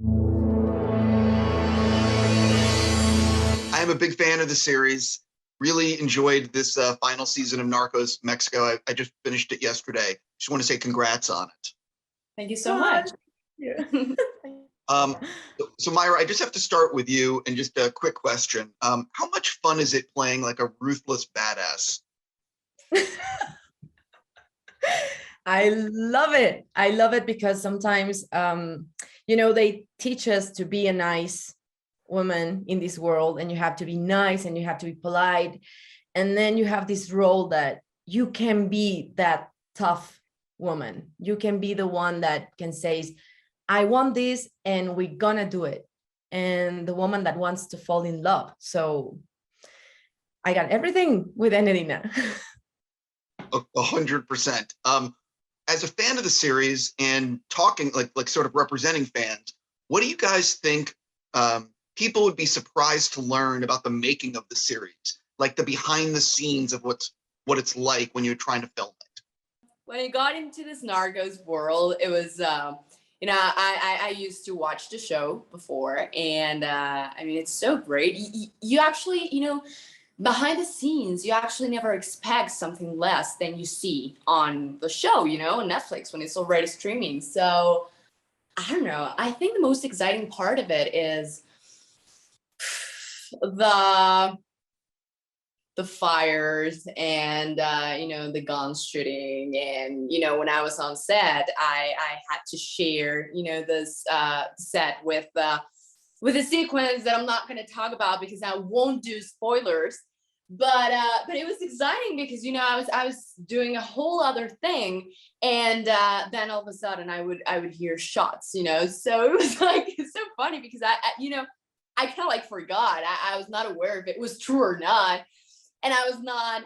I am a big fan of the series. Really enjoyed this final season of Narcos Mexico. I just finished it yesterday. Just want to say congrats on it. Thank you so much. Yeah. So Mayra, I just have to start with you and just a quick question. How much fun is it playing like a ruthless badass? I love it. I love it because sometimes, they teach us to be a nice woman in this world, and you have to be nice and you have to be polite. And then you have this role that you can be that tough woman. You can be the one that can say, I want this and we're gonna do it. And the woman that wants to fall in love. So I got everything with Enedina. 100%. As a fan of the series and talking like sort of representing fans, what do you guys think people would be surprised to learn about the making of the series, like the behind the scenes of what it's like when you're trying to film it? When I got into this Narcos world, it was, I used to watch the show before, and it's so great. You actually, behind the scenes, you actually never expect something less than you see on the show, on Netflix when it's already streaming. So I don't know. I think the most exciting part of it is the fires and the guns shooting, and when I was on set, I had to share this set with a sequence that I'm not going to talk about because I won't do spoilers. But it was exciting because I was doing a whole other thing, and then all of a sudden I would hear shots, so it was like, it's so funny because I kind of like forgot. I was not aware if it was true or not, and I was not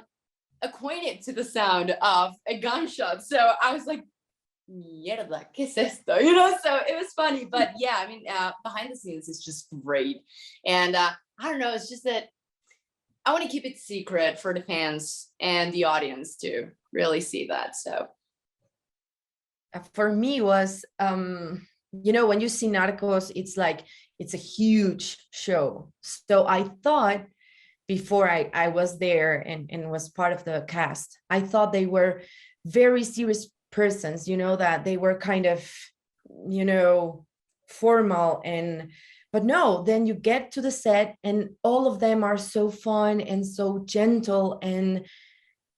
acquainted to the sound of a gunshot. So I was like, mierda, ¿qué es esto? So it was funny, but yeah, behind the scenes is just great, and I don't know, it's just that I want to keep it secret for the fans and the audience to really see that. So for me was, when you see Narcos, it's a huge show. So I thought before I was there and was part of the cast, I thought they were very serious persons, that they were kind of, formal but no, then you get to the set and all of them are so fun and so gentle, and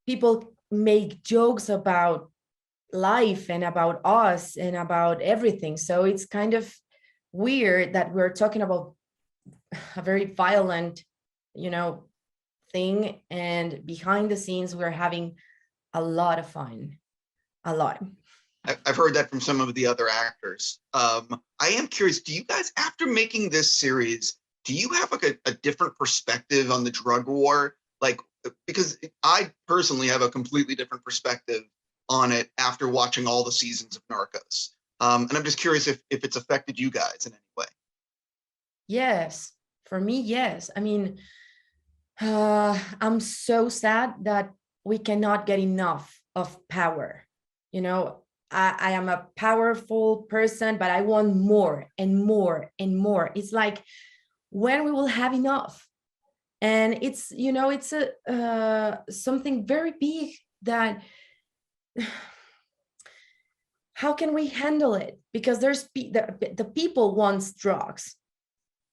people make jokes about life and about us and about everything. So it's kind of weird that we're talking about a very violent, thing, and behind the scenes, we're having a lot of fun, a lot. I've heard that from some of the other actors. I am curious, do you guys, after making this series, do you have like a different perspective on the drug war? Like, because I personally have a completely different perspective on it after watching all the seasons of Narcos. And I'm just curious if it's affected you guys in any way. Yes, for me, yes. I'm so sad that we cannot get enough of power. I am a powerful person, but I want more and more and more. It's like, when we will have enough? And it's, it's a something very big that, how can we handle it? Because the people wants drugs.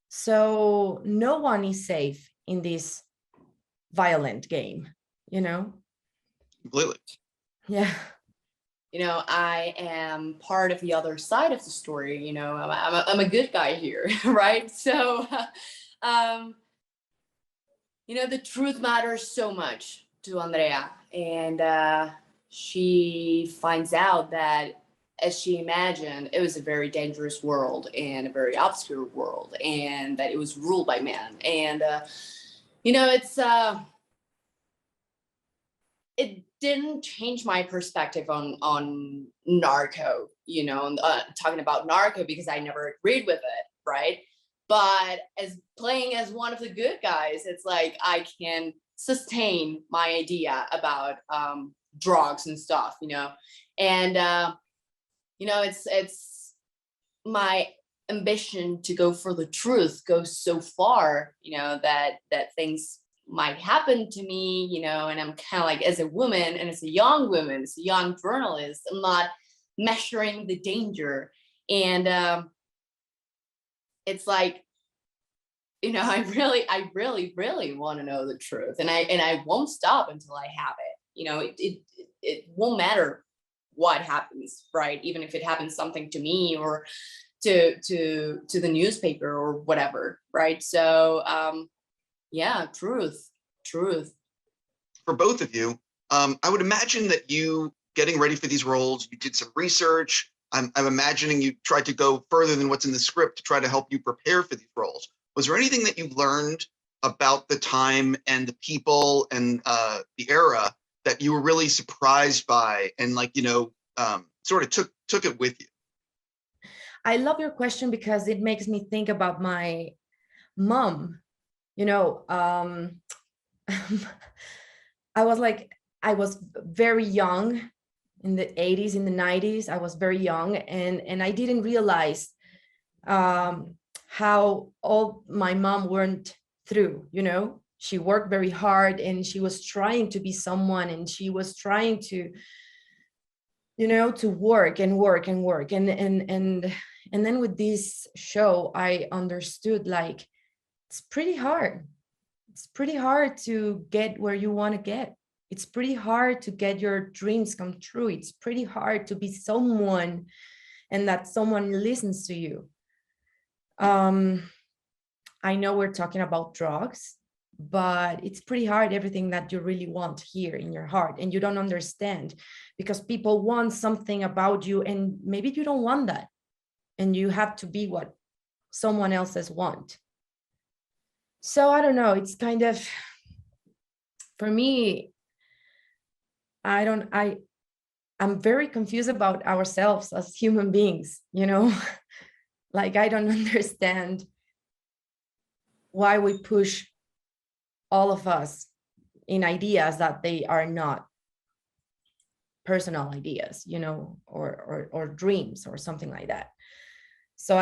So no one is safe in this violent game, Completely. Yeah. I am part of the other side of the story. I'm a good guy here, right? So, the truth matters so much to Andrea, and she finds out that, as she imagined, it was a very dangerous world and a very obscure world, and that it was ruled by men. And it didn't change my perspective on Narco, talking about Narco, because I never agreed with it, right? But as playing as one of the good guys, it's like I can sustain my idea about drugs and stuff, and it's my ambition to go for the truth goes so far, that things might happen to me, and I'm kind of like, as a woman and as a young woman, as a young journalist, I'm not measuring the danger. And it's like, I really want to know the truth, and I won't stop until I have it. It won't matter what happens, right? Even if it happens something to me or to the newspaper or whatever, right? So yeah, truth. For both of you, I would imagine that you getting ready for these roles, you did some research. I'm imagining you tried to go further than what's in the script to try to help you prepare for these roles. Was there anything that you learned about the time and the people and the era that you were really surprised by and sort of took it with you? I love your question because it makes me think about my mom. I was very young in the 80s, in the 90s. I was very young, and I didn't realize how all my mom went through. She worked very hard, and she was trying to be someone, and she was trying to to work and work and work. And then with this show, I understood, like, it's pretty hard. It's pretty hard to get where you want to get. It's pretty hard to get your dreams come true. It's pretty hard to be someone and that someone listens to you. I know we're talking about drugs, but it's pretty hard, everything that you really want here in your heart, and you don't understand because people want something about you, and maybe you don't want that, and you have to be what someone else's want. So I don't know, it's kind of, for me, I'm very confused about ourselves as human beings, like, I don't understand why we push all of us in ideas that they are not personal ideas, or dreams or something like that. So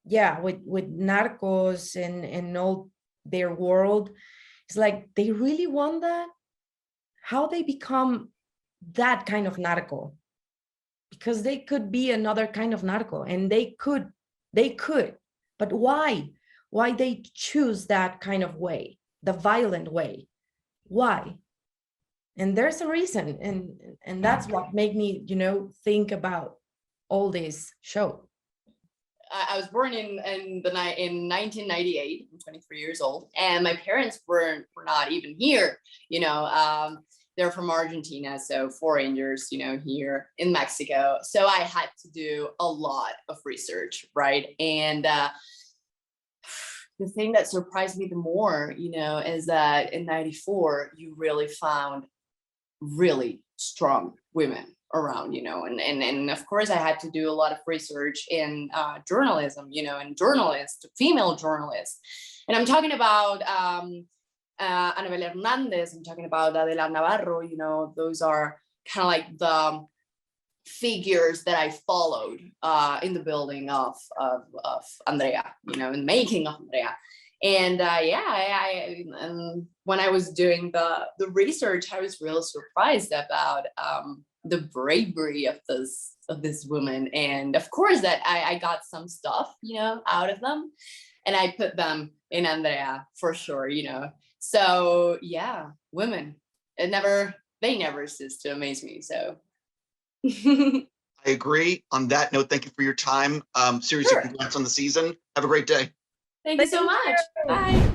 with Narcos and all their world, it's like they really want that. How they become that kind of narco? Because they could be another kind of narco, and they could, but why? Why they choose that kind of way, the violent way? Why? And there's a reason, and that's what made me, think about all this show. I was born in 1998. I'm 23 years old, and my parents were not even here. They're from Argentina, so foreigners, here in Mexico. So I had to do a lot of research, right? And the thing that surprised me the more, is that in '94 you really found really strong women around, and of course I had to do a lot of research in journalism, and journalists, female journalists, and I'm talking about Anabel Hernandez, I'm talking about Adela Navarro, those are kind of like the figures that I followed in the building of Andrea, in making of Andrea. And when I was doing the research, I was really surprised about the bravery of this woman. And of course that I got some stuff, out of them, and I put them in Andrea for sure, So yeah, women, they never cease to amaze me. So I agree. On that note, thank you for your time. Seriously, Sure. Congrats on the season. Have a great day. Thank you so much. Bye.